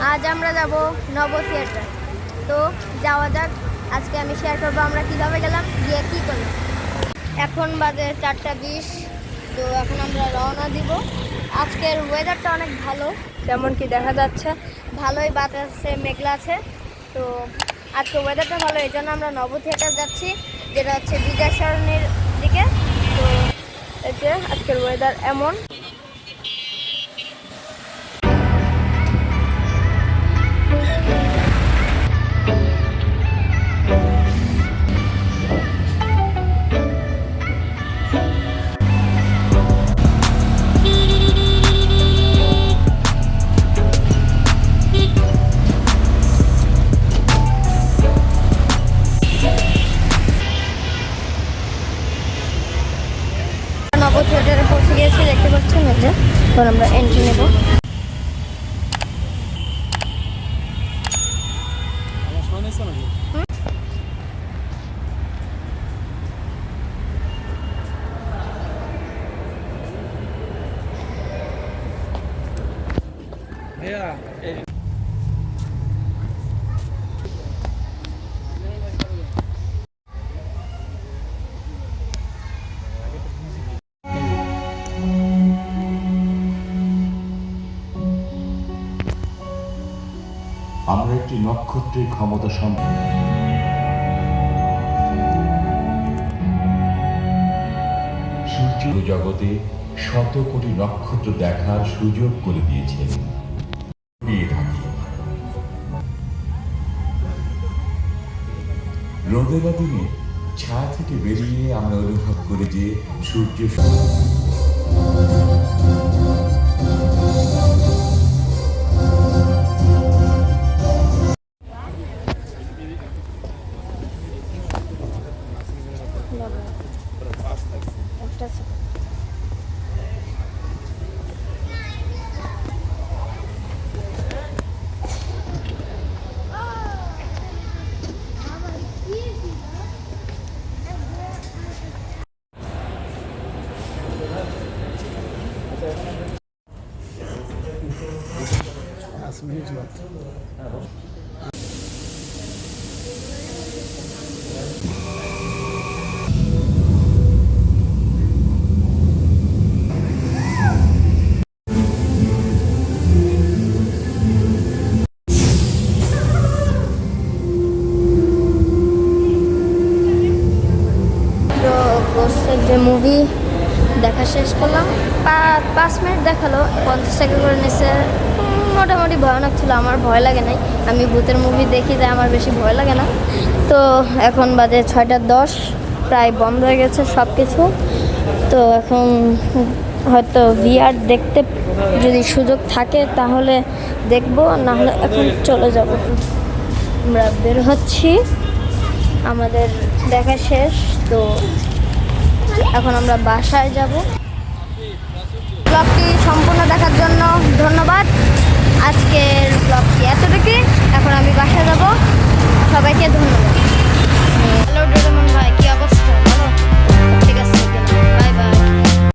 আজ আমরা যাব নব থিয়েটার। তো যাওয়া যাক। আজকে আমি শেয়ার করবো আমরা কীভাবে গেলাম, গিয়ে কী করলাম। এখন বাজে 4:20। তো এখন আমরা রওনা দিব। আজকের ওয়েদারটা অনেক ভালো, যেমন কি দেখা যাচ্ছে ভালোই বাতাসে মেঘলা আছে। তো আজকে ওয়েদারটা ভালো, এই জন্য আমরা নব থিয়েটার যাচ্ছি, যেটা হচ্ছে বিজয় সরণির দিকে। তো এই যে আজকের ওয়েদার এমন। নব থিয়েটারে পৌঁছে গিয়েছি, দেখতে পাচ্ছেন। এই যে এখন আমরা এন্ট্রি নেব। আমরা একটি নক্ষত্রের ক্ষমতা সম্পন্ন। সূর্য জগতে শত কোটি নক্ষত্র দেখার সুযোগ করে দিয়েছেন। রোদেলা দিনে ছায়া থেকে বেরিয়ে আমরা অনুভব করি যে সূর্য যে মুভি দেখা শেষ করলাম, 5 মিনিট দেখালো, 50 সেকেন্ড করে নিচ্ছে। মোটামুটি ভয়ানক ছিল, আমার ভয় লাগে নাই। আমি ভূতের মুভি দেখি, তাই আমার বেশি ভয় লাগে না। তো এখন বাজে 6:10, প্রায় বন্ধ হয়ে গেছে সব কিছু। তো এখন হয়তো ভিআর দেখতে যদি সুযোগ থাকে তাহলে দেখবো, নাহলে এখন চলে যাব। আমরা বের হচ্ছি, আমাদের দেখা শেষ। তো এখন আমরা বাসায় যাব। ব্লগটি সম্পূর্ণ দেখার জন্য ধন্যবাদ। আজকের ব্লগটি এতটুকুই। এখন আমি বাসায় যাব। সবাইকে ধন্যবাদ। হ্যালো ডোরেমন ভাই, কি অবস্থা?